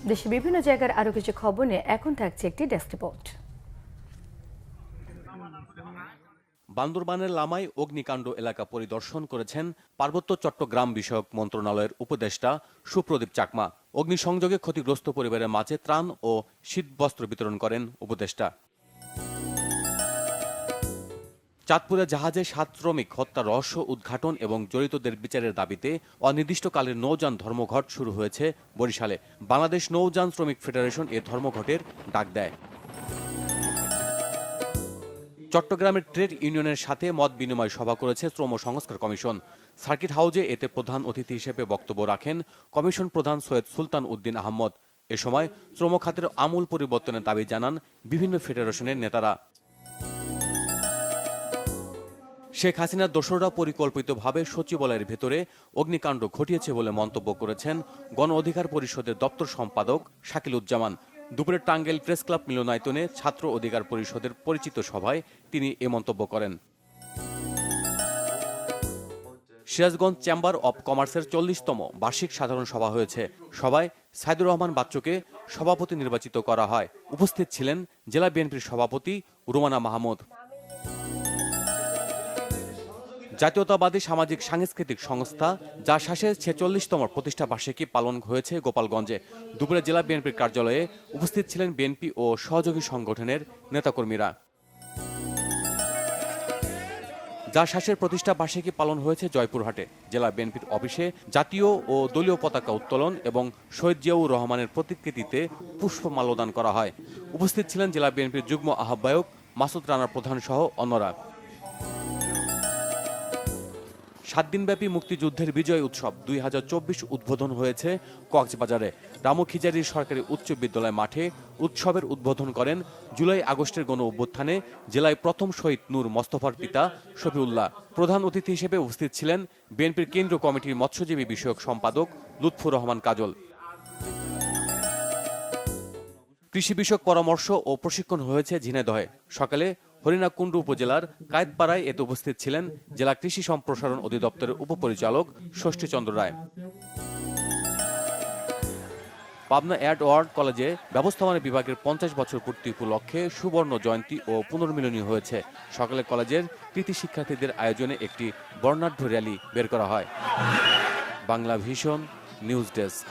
দেশে বিভিন্ন জায়গার আরো কিছু খবর নিয়ে এখন থাকছে একটি ডেস্ক রিপোর্ট। বান্দরবানের লামাই অগ্নিকাণ্ড এলাকা পরিদর্শন করেছেন পার্বত্য চট্টগ্রাম বিষয়ক মন্ত্রণালয়ের উপদেষ্টা সুপ্রদীপ চাকমা। অগ্নিসংযোগে ক্ষতিগ্রস্ত পরিবারের মাঝে ত্রাণ ও শীতবস্ত্র বিতরণ করেন উপদেষ্টা। চাঁদপুরে জাহাজে 7 শ্রমিক হত্যা রহস্য উদ্ঘাটন এবং জড়িতদের বিচারের দাবিতে অনির্দিষ্টকালের নৌযান ধর্মঘট শুরু হয়েছে বরিশালে। বাংলাদেশ নৌযান শ্রমিক ফেডারেশন এ ধর্মঘটের ডাক দেয়। চট্টগ্রামের ট্রেড ইউনিয়নের সাথে মত বিনিময় সভা করেছে শ্রম সংস্কার কমিশন। সার্কিট হাউজে এতে প্রধান অতিথি হিসেবে বক্তব্য রাখেন কমিশন প্রধান সৈয়দ সুলতান উদ্দিন আহমদ। এ সময় শ্রম খাতের আমূল পরিবর্তনের দাবি জানান বিভিন্ন ফেডারেশনের নেতারা। শেখ হাসিনার দোসররা পরিকল্পিতভাবে সচিবালয়ের ভেতরে অগ্নিকাণ্ড ঘটিয়েছে বলে মন্তব্য করেছেন গণ অধিকার পরিষদের দপ্তর সম্পাদক শাকিলুজ্জামান। দুপুরে টাঙ্গাইল প্রেস ক্লাব মিলনায়তনে ছাত্র অধিকার পরিষদের পরিচিত সভায় তিনি এ মন্তব্য করেন। সিরাজগঞ্জ চেম্বার অব কমার্সের 40তম বার্ষিক সাধারণ সভা হয়েছে। সভায় সাইদুর রহমান বাচ্চুকে সভাপতি নির্বাচিত করা হয়। উপস্থিত ছিলেন জেলা বিএনপির সভাপতি রুমানা মাহমুদ। জাতীয়তাবাদী সামাজিক সাংস্কৃতিক সংস্থা জাসাসের 46তম প্রতিষ্ঠা বার্ষিকী পালন হয়েছে গোপালগঞ্জে। দুপুরে জেলা বিএনপির কার্যালয়ে উপস্থিত ছিলেন বিএনপি ও সহযোগী সংগঠনের নেতাকর্মীরা। জাসাসের প্রতিষ্ঠা বার্ষিকী পালন হয়েছে জয়পুরহাটে। জেলা বিএনপির অফিসে জাতীয় ও দলীয় পতাকা উত্তোলন এবং শহীদ জিয়াউর রহমানের প্রতিকৃতিতে পুষ্পমাল্যদান করা হয়। উপস্থিত ছিলেন জেলা বিএনপির যুগ্ম আহ্বায়ক মাসুদ রানা প্রধান সহ অন্যরা। 7 দিনব্যাপী মুক্তিযুদ্ধের বিজয় উৎসব 2024 উদ্বোধন হয়েছে কক্সবাজারে। রামুখিজারী সরকারি উচ্চ বিদ্যালয় মাঠে উৎসবের উদ্বোধন করেন জুলাই আগস্টের গণ অভ্যুত্থানে জেলায় প্রথম শহীদ নূর মোস্তফার পিতা শফিউল্লাহ। প্রধান অতিথি হিসেবে উপস্থিত ছিলেন বিএনপির কেন্দ্রীয় কমিটির মৎস্যজীবী বিষয়ক সম্পাদক লুৎফুর রহমান কাজল। কৃষি বিষয়ক পরামর্শ ও প্রশিক্ষণ হয়েছে ঝিনাইদহে। সকালে হরিণাকুণ্ডু উপজেলার কায়েতপাড়ায় এতে উপস্থিত ছিলেন জেলা কৃষি সম্প্রসারণ অধিদপ্তরের উপপরিচালক ষষ্ঠীচন্দ্র রায়। পাবনা এডওয়ার্ড কলেজে ব্যবস্থাপনা বিভাগের 50 বছর পূর্তি উপলক্ষে সুবর্ণ জয়ন্তী ও পুনর্মিলনী হয়েছে। সকালে কলেজের কৃতি শিক্ষার্থীদের আয়োজনে একটি বর্ণাঢ্য র্যালি বের করা হয়। Bangla vision news desk.